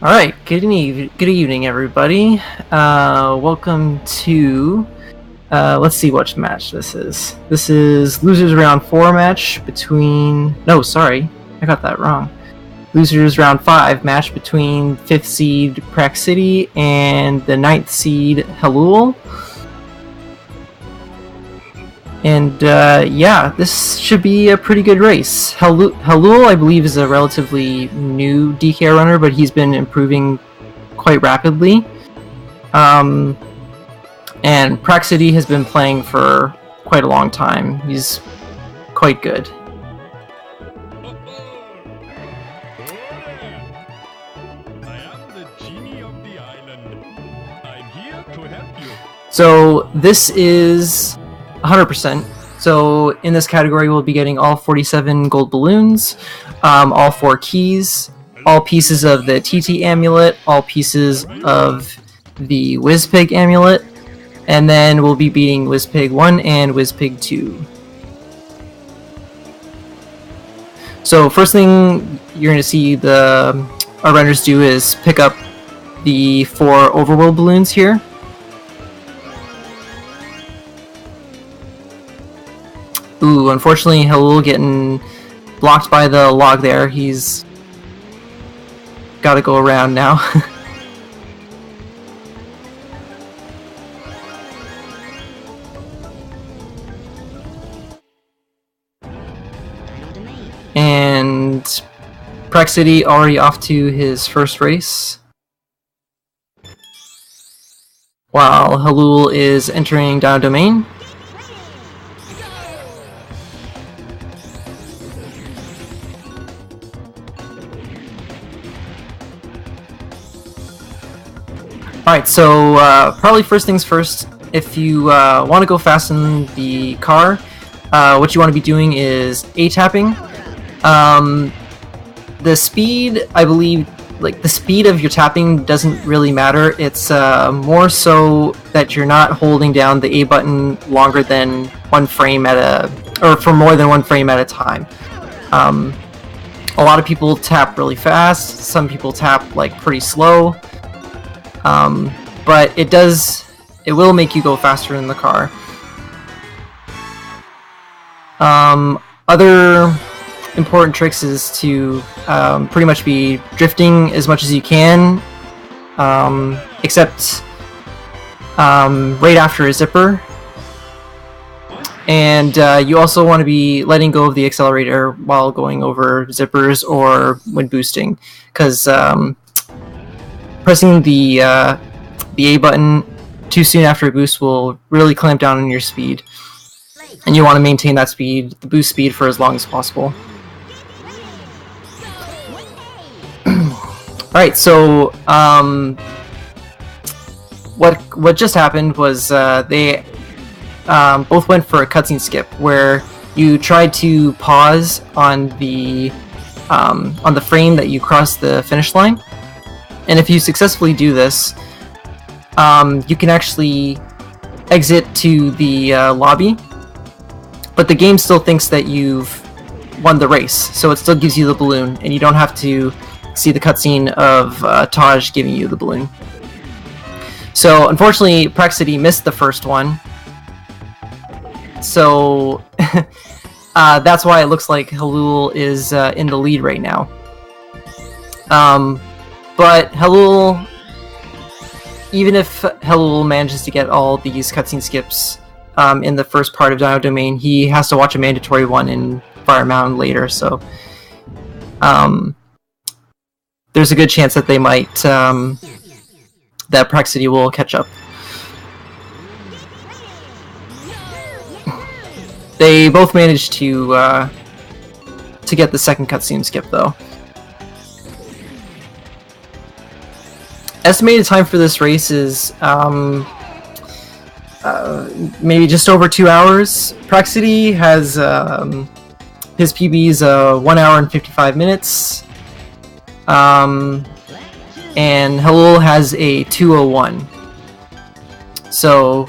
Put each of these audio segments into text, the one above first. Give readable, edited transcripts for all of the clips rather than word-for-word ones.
All right, good evening, everybody. Welcome to let's see which match this is. This is losers round 4 match between. No, sorry, I got that wrong. Losers round 5 match between 5th seed Prakcity and the 9th seed hellool. And yeah, this should be a pretty good race. hellool, I believe, is a relatively new DK runner, but he's been improving quite rapidly. And Prakcity has been playing for quite a long time. He's quite good. So this is 100%. So in this category, we'll be getting all 47 gold balloons, all 4 keys, all pieces of the TT amulet, all pieces of the Wizpig amulet, and then we'll be beating Wizpig 1 and Wizpig 2. So first thing you're going to see our runners do is pick up the 4 overworld balloons here. Ooh, unfortunately, hellool getting blocked by the log there. He's got to go around now. And Prakcity already off to his first race, while hellool is entering down domain. Alright, so probably first things first, if you want to go fast in the car, what you want to be doing is A-tapping. The speed, I believe, the speed of your tapping doesn't really matter. It's more so that you're not holding down the A button longer than one frame or for more than one frame at a time. A lot of people tap really fast, some people tap pretty slow. But it will make you go faster in the car. Other important tricks is to pretty much be drifting as much as you can, except right after a zipper. And you also want to be letting go of the accelerator while going over zippers or when boosting, because pressing the A button too soon after a boost will really clamp down on your speed, and you want to maintain that speed, the boost speed, for as long as possible. Alright, so what just happened was they both went for a cutscene skip, where you tried to pause on the frame that you crossed the finish line. And if you successfully do this, you can actually exit to the lobby, but the game still thinks that you've won the race, so it still gives you the balloon, and you don't have to see the cutscene of Taj giving you the balloon. So unfortunately, Prakcity missed the first one, so that's why it looks like hellool is in the lead right now. But hellool, even if hellool manages to get all these cutscene skips in the first part of Dino Domain, he has to watch a mandatory one in Fire Mountain later, so there's a good chance that they might, that Prakcity will catch up. They both managed to get the second cutscene skip, though. Estimated time for this race is maybe just over 2 hours. Prakcity has his PB is 1 hour and 55 minutes, and hellool has a 2:01. So,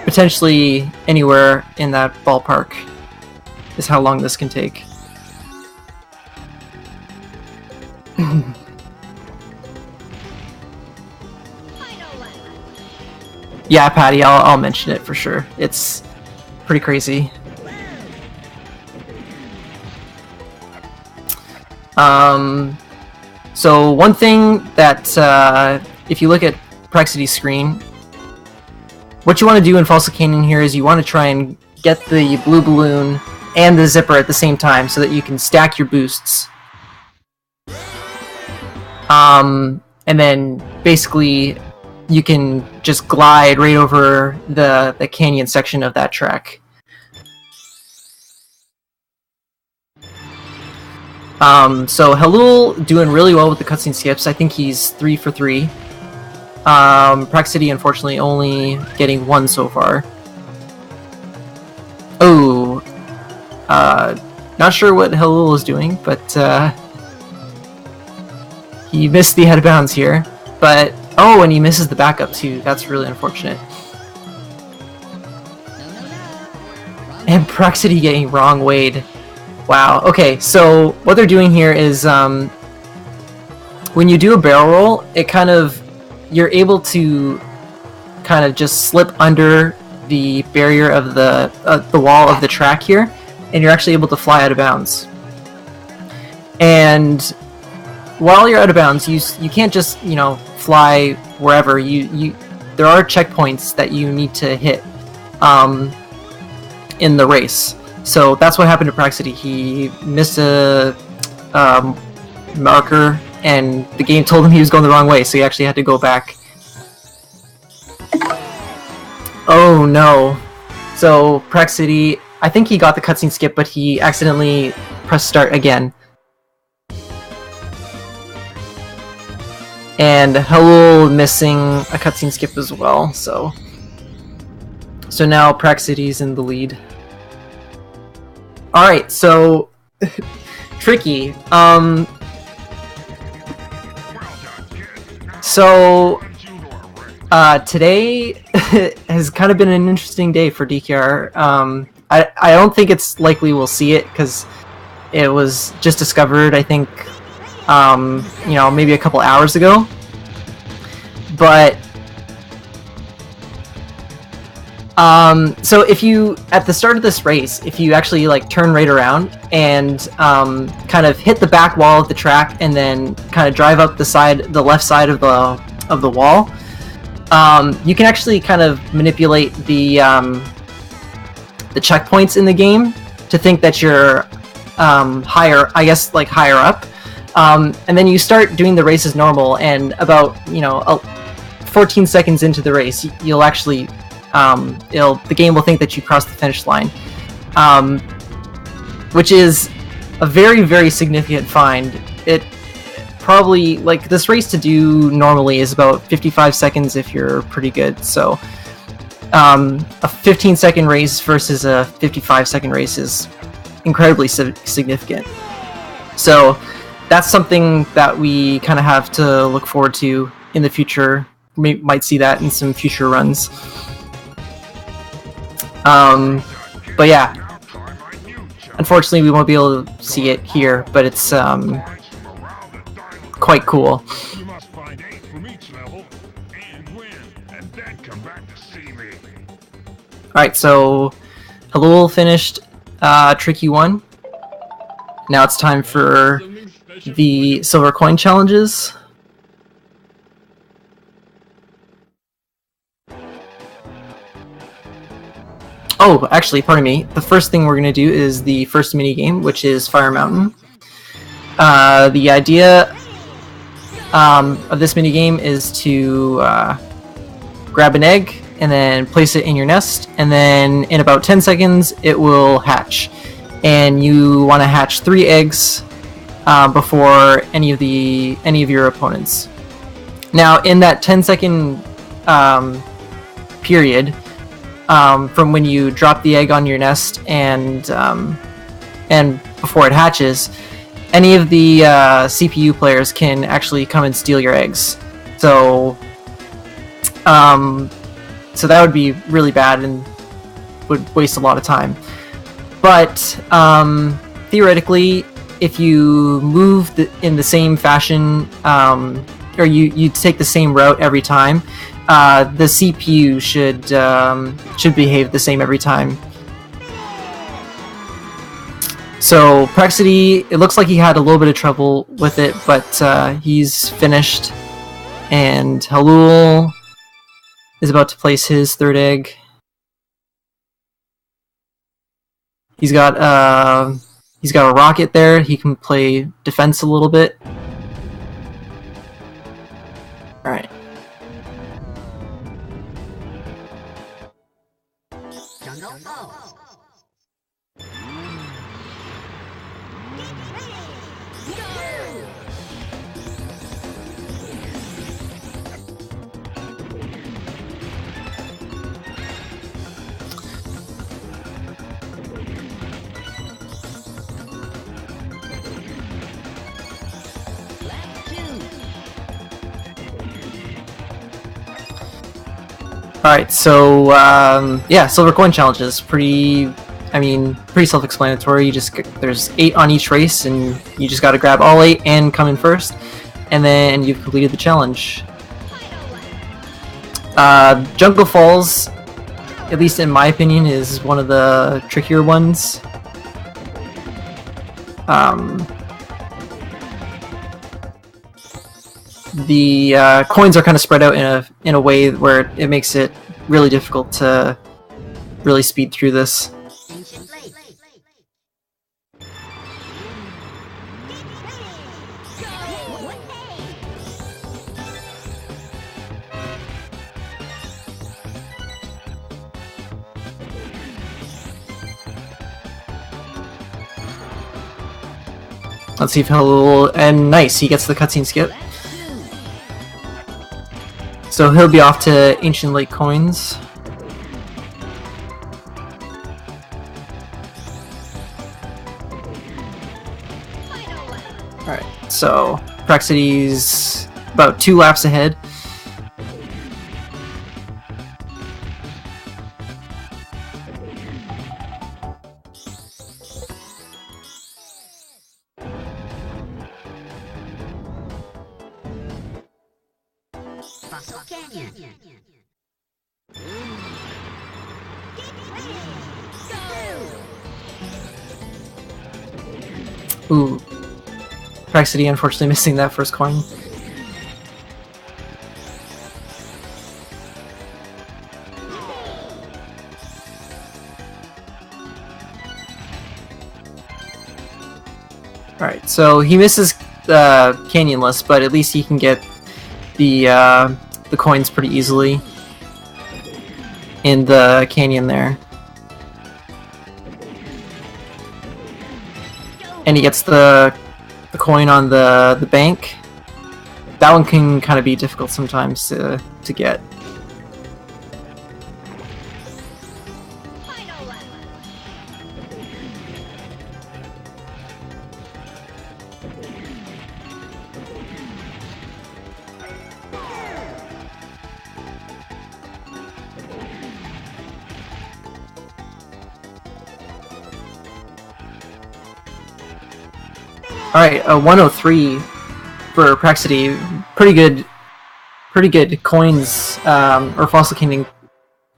potentially anywhere in that ballpark is how long this can take. Yeah, Patty, I'll mention it for sure. It's pretty crazy. So one thing that, if you look at Praksity's screen, what you want to do in Fossil Canyon here is you want to try and get the blue balloon and the zipper at the same time so that you can stack your boosts. And then basically you can just glide right over the canyon section of that track. So hellool doing really well with the cutscene skips. I think he's 3 for 3. Prakcity unfortunately only getting 1 so far. Oh, not sure what hellool is doing, but he missed the out of bounds here. But oh, and he misses the backup too. That's really unfortunate. And Prakcity getting wrong weighed. Wow. Okay, so what they're doing here is when you do a barrel roll, it kind of, you're able to kind of just slip under the barrier of the wall of the track here, and you're actually able to fly out of bounds. And while you're out of bounds, you can't just, you know, fly wherever. There are checkpoints that you need to hit in the race. So that's what happened to Prakcity. He missed a marker, and the game told him he was going the wrong way, so he actually had to go back. Oh no. So Prakcity, I think he got the cutscene skip, but he accidentally pressed start again. And hellool missing a cutscene skip as well, so now Praksity's in the lead. Alright, so tricky. Today has kind of been an interesting day for DKR. I don't think it's likely we'll see it because it was just discovered, I think, you know, maybe a couple hours ago. But so if you, at the start of this race, if you actually like turn right around and kind of hit the back wall of the track and then kind of drive up the left side of the wall, you can actually kind of manipulate the checkpoints in the game to think that you're higher, I guess, like higher up, and then you start doing the race as normal, and about, you know, 14 seconds into the race, you'll actually the game will think that you crossed the finish line, which is a very, very significant find. It probably, like, this race to do normally is about 55 seconds if you're pretty good, so a 15-second race versus a 55-second race is incredibly significant. So that's something that we kind of have to look forward to in the future. We might see that in some future runs. But yeah, unfortunately we won't be able to see it here, but it's quite cool. Alright, so hellool finished Tricky 1. Now it's time for the silver coin challenges. Oh, actually, pardon me. The first thing we're going to do is the first minigame, which is Fire Mountain. The idea of this minigame is to grab an egg and then place it in your nest, and then in about 10 seconds it will hatch. And you want to hatch 3 eggs before any of your opponents. Now, in that 10-second period, from when you drop the egg on your nest and before it hatches, any of the CPU players can actually come and steal your eggs. So that would be really bad and would waste a lot of time. But theoretically, if you move in the same fashion, or you take the same route every time, the CPU should behave the same every time. So Prakcity, it looks like he had a little bit of trouble with it, but he's finished. And hellool is about to place his third egg. He's got a rocket there. He can play defense a little bit. All right. Alright, so, yeah, silver coin challenges. Pretty self-explanatory. There's 8 on each race, and you just gotta grab all 8 and come in first, and then you've completed the challenge. Jungle Falls, at least in my opinion, is one of the trickier ones. The coins are kind of spread out in a way where it makes it really difficult to really speed through this. Let's see if hellool, and nice, he gets the cutscene skip. So he'll be off to Ancient Lake Coins. Alright, so Prakcity's about 2 laps ahead. Ooh. Prakcity unfortunately missing that first coin. Alright, so he misses the canyonless, but at least he can get the coins pretty easily in the canyon there. And he gets the coin on the bank. That one can kind of be difficult sometimes to get. Alright, 103 for Prakcity. Pretty good coins, or Fossil Kingdom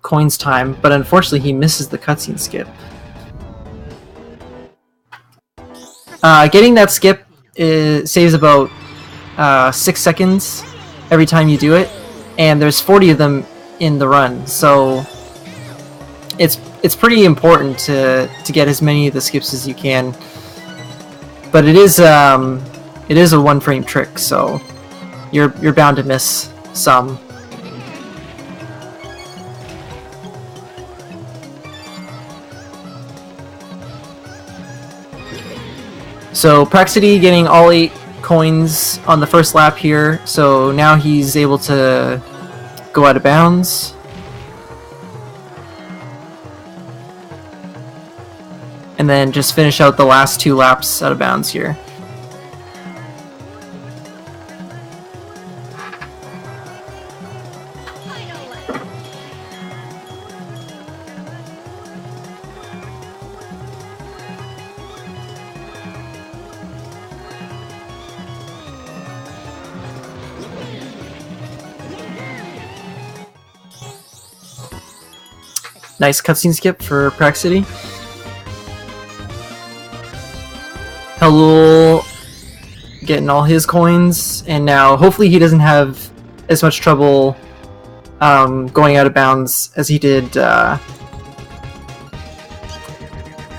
coins time, but unfortunately he misses the cutscene skip. Getting that skip saves about 6 seconds every time you do it, and there's 40 of them in the run, so it's pretty important to get as many of the skips as you can. But it is a 1-frame trick, so you're bound to miss some. So Prakcity getting all 8 coins on the first lap here, so now he's able to go out of bounds. And then just finish out the last 2 laps out of bounds here. Nice cutscene skip for Prakcity. hellool getting all his coins, and now hopefully he doesn't have as much trouble going out of bounds as he did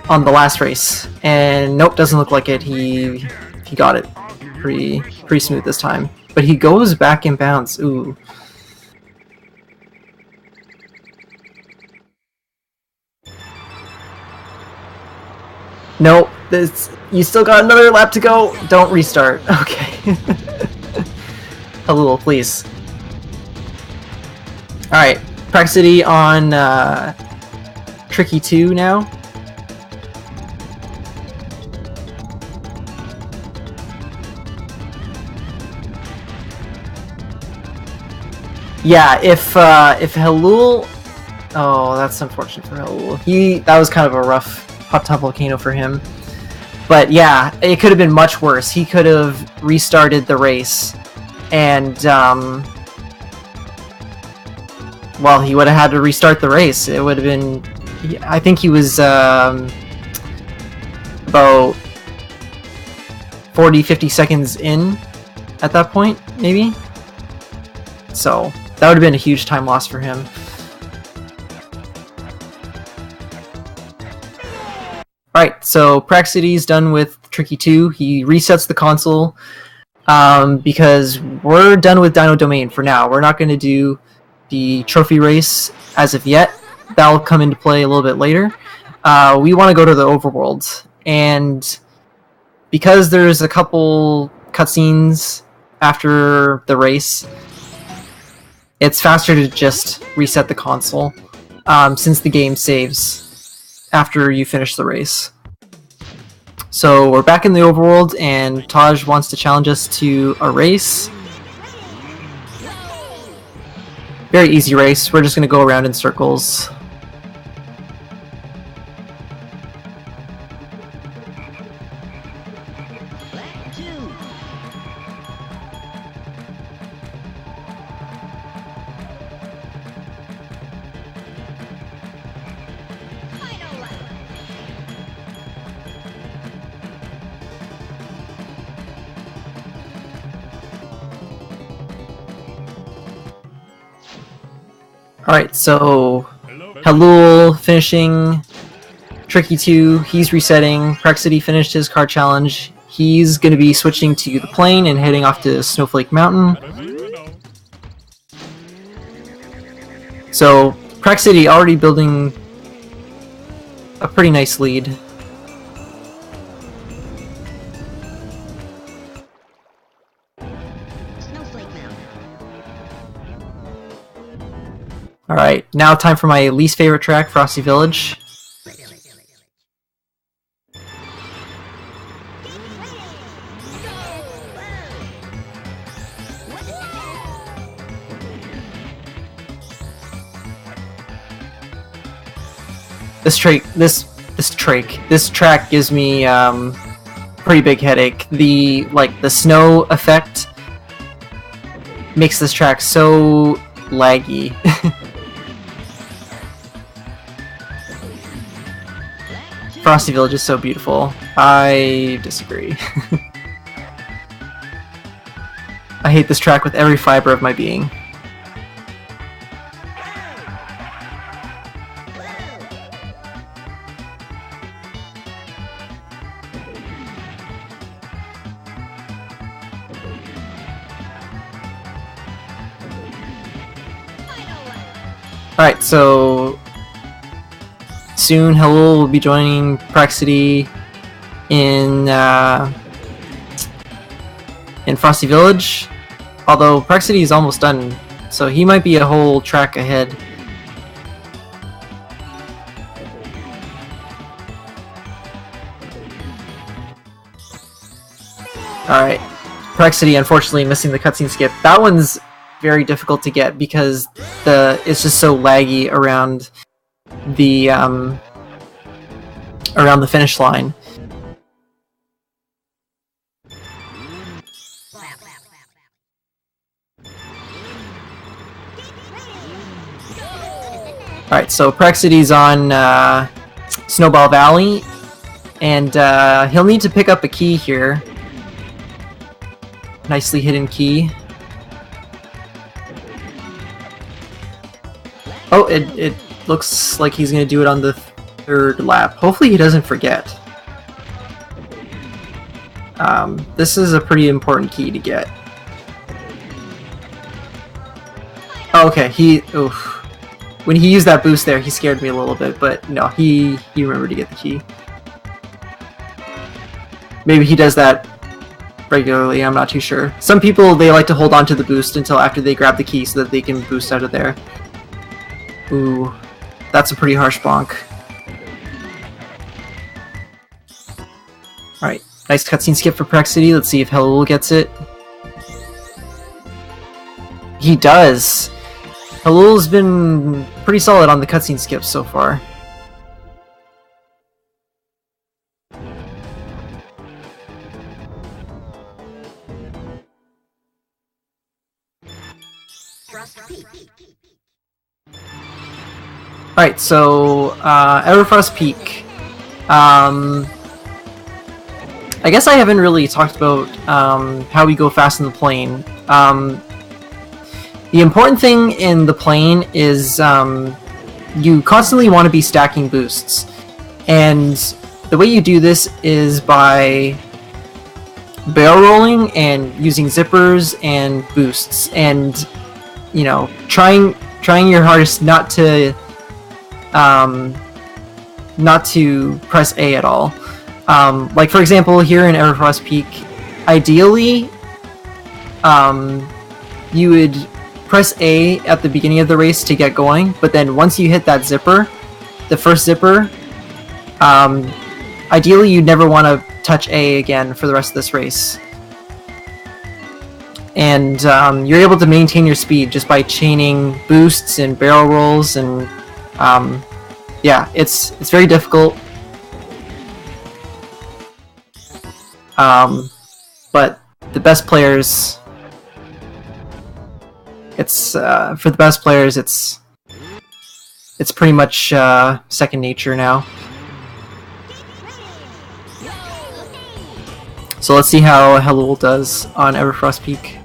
on the last race. And nope, doesn't look like it. He got it pretty smooth this time. But he goes back in bounds. Ooh. Nope, you still got another lap to go. Don't restart. Okay. hellool, please. Alright, Prakcity on Tricky 2 now. Yeah, if hellool... Oh, that's unfortunate for hellool. That was kind of a rough hot top volcano for him. But yeah, it could have been much worse. He could have restarted the race, and well, he would have had to restart the race. It would have been... I think he was about 40-50 seconds in at that point, maybe? So that would have been a huge time loss for him. Alright, so Prakcity's done with Tricky 2. He resets the console because we're done with Dino Domain for now. We're not going to do the trophy race as of yet. That'll come into play a little bit later. We want to go to the overworld, and because there's a couple cutscenes after the race, it's faster to just reset the console since the game saves after you finish the race. So we're back in the overworld, and Taj wants to challenge us to a race. Very easy race. We're just going to go around in circles. Alright, so hellool finishing Tricky 2, he's resetting. Prakcity finished his car challenge. He's going to be switching to the plane and heading off to Snowflake Mountain. So Prakcity already building a pretty nice lead. Alright, now time for my least favorite track, Frosty Village. This track gives me pretty big headache. The snow effect makes this track so laggy. Frosty Village is so beautiful. I disagree. I hate this track with every fiber of my being. Alright, so soon hellool will be joining Prakcity in Frosty Village, although Prakcity is almost done, so he might be a whole track ahead. Alright, Prakcity unfortunately missing the cutscene skip. That one's very difficult to get because it's just so laggy around the finish line. Alright, so Praxity's on Snowball Valley, and he'll need to pick up a key here. Nicely hidden key. Oh, it looks like he's going to do it on the third lap. Hopefully he doesn't forget. This is a pretty important key to get. Oh, okay, oof. When he used that boost there, he scared me a little bit, but no, he remembered to get the key. Maybe he does that regularly, I'm not too sure. Some people, they like to hold on to the boost until after they grab the key so that they can boost out of there. Ooh, that's a pretty harsh bonk. Alright, nice cutscene skip for Prakcity. Let's see if hellool gets it. He does! hellool's been pretty solid on the cutscene skips so far. Alright, so, Everfrost Peak. I guess I haven't really talked about how we go fast in the plane. The important thing in the plane is you constantly want to be stacking boosts. And the way you do this is by barrel rolling and using zippers and boosts. And, you know, trying your hardest not to press A at all. Like for example, here in Everfrost Peak, ideally, you would press A at the beginning of the race to get going, but then once you hit that zipper, the first zipper, ideally you'd never want to touch A again for the rest of this race. And you're able to maintain your speed just by chaining boosts and barrel rolls, and yeah, it's very difficult. But the best players, for the best players, it's pretty much second nature now. So let's see how hellool does on Everfrost Peak.